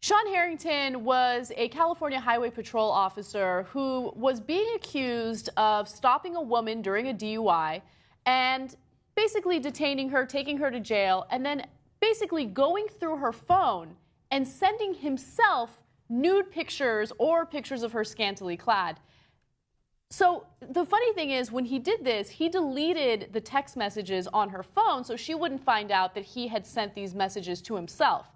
Sean Harrington was a California Highway Patrol officer who was being accused of stopping a woman during a DUI and basically detaining her, taking her to jail, and then basically going through her phone and sending himself nude pictures or pictures of her scantily clad. So the funny thing is, when he did this, he deleted the text messages on her phone so she wouldn't find out that he had sent these messages to himself.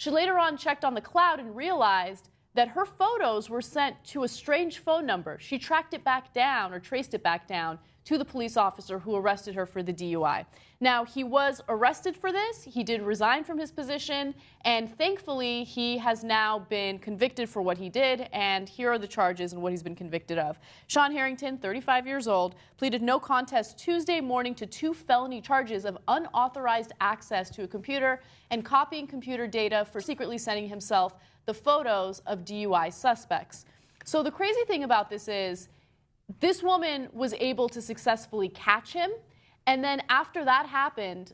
She later on checked on the cloud and realized that her photos were sent to a strange phone number. She tracked it back down, or traced it back down, to the police officer who arrested her for the DUI. Now, he was arrested for this. He did resign from his position, and thankfully, he has now been convicted for what he did, and here are the charges and what he's been convicted of. Sean Harrington, 35 years old, pleaded no contest Tuesday morning to 2 felony charges of unauthorized access to a computer and copying computer data for secretly sending himself the photos of DUI suspects. So the crazy thing about this is, this woman was able to successfully catch him, and then after that happened,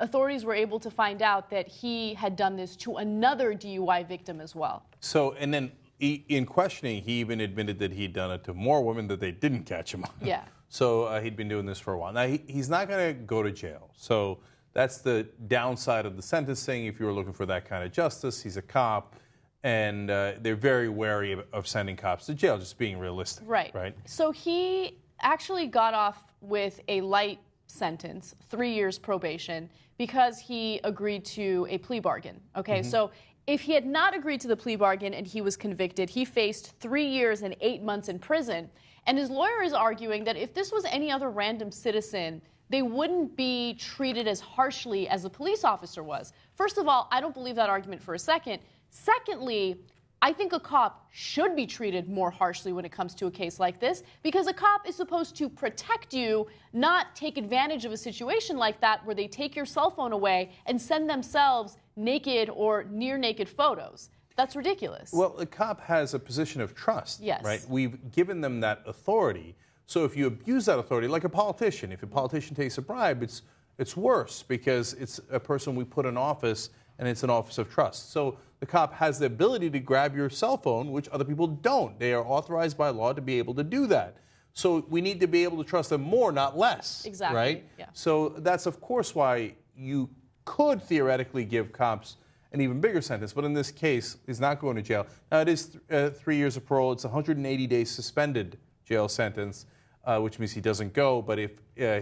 authorities were able to find out that he had done this to another DUI victim as well. So, and then in questioning, he even admitted that he'd done it to more women that they didn't catch him on. Yeah. So he'd been doing this for a while. Now, he's not going to go to jail. So that's the downside of the sentencing. If you were looking for that kind of justice, he's a cop. And they're very wary of sending cops to jail, just being realistic. Right. Right. So he actually got off with a light sentence, 3 years probation, because he agreed to a plea bargain. Okay, so if he had not agreed to the plea bargain and he was convicted, he faced 3 years and 8 months in prison. And his lawyer is arguing that if this was any other random citizen, they wouldn't be treated as harshly as a police officer was. First of all, I don't believe that argument for a second. Secondly, I think a cop should be treated more harshly when it comes to a case like this, because a cop is supposed to protect you, not take advantage of a situation like that where they take your cell phone away and send themselves naked or near naked photos. That's ridiculous. Well, a cop has a position of trust, yes, right? We've given them that authority. So if you abuse that authority, like a politician, if a politician takes a bribe, it's worse because it's a person we put in office and it's an office of trust. So the cop has the ability to grab your cell phone, which other people don't. They are authorized by law to be able to do that. So we need to be able to trust them more, not less. Exactly. Right? Yeah. So that's, of course, why you could theoretically give cops an even bigger sentence. But in this case, he's not going to jail. Now, it is 3 years of parole. It's a 180-day suspended jail sentence, which means he doesn't go. But if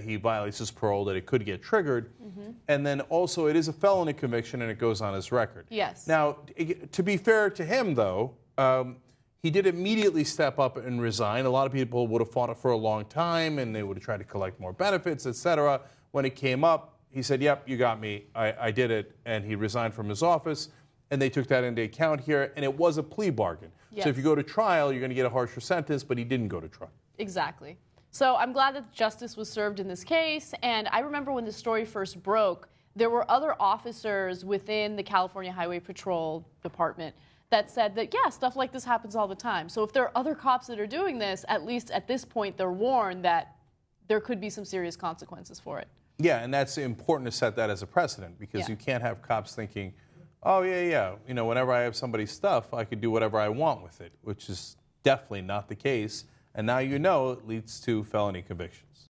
he violates his parole, that it could get triggered. And then also, it is a felony conviction, and it goes on his record. Yes. Now, to be fair to him, though, he did immediately step up and resign. A lot of people would have fought it for a long time, and they would have tried to collect more benefits, etc. When it came up, he said, yep, you got me. I did it. And he resigned from his office. And they took that into account here. And it was a plea bargain. Yes. So if you go to trial, you're going to get a harsher sentence, but he didn't go to trial. Exactly. So I'm glad that justice was served in this case. And I remember when the story first broke, there were other officers within the California Highway Patrol Department that said that, yeah, stuff like this happens all the time. So if there are other cops that are doing this, at least at this point, they're warned that there could be some serious consequences for it. Yeah, and that's important to set that as a precedent, because you can't have cops thinking, oh, yeah, you know, whenever I have somebody's stuff, I could do whatever I want with it, which is definitely not the case. And now you know it leads to felony convictions.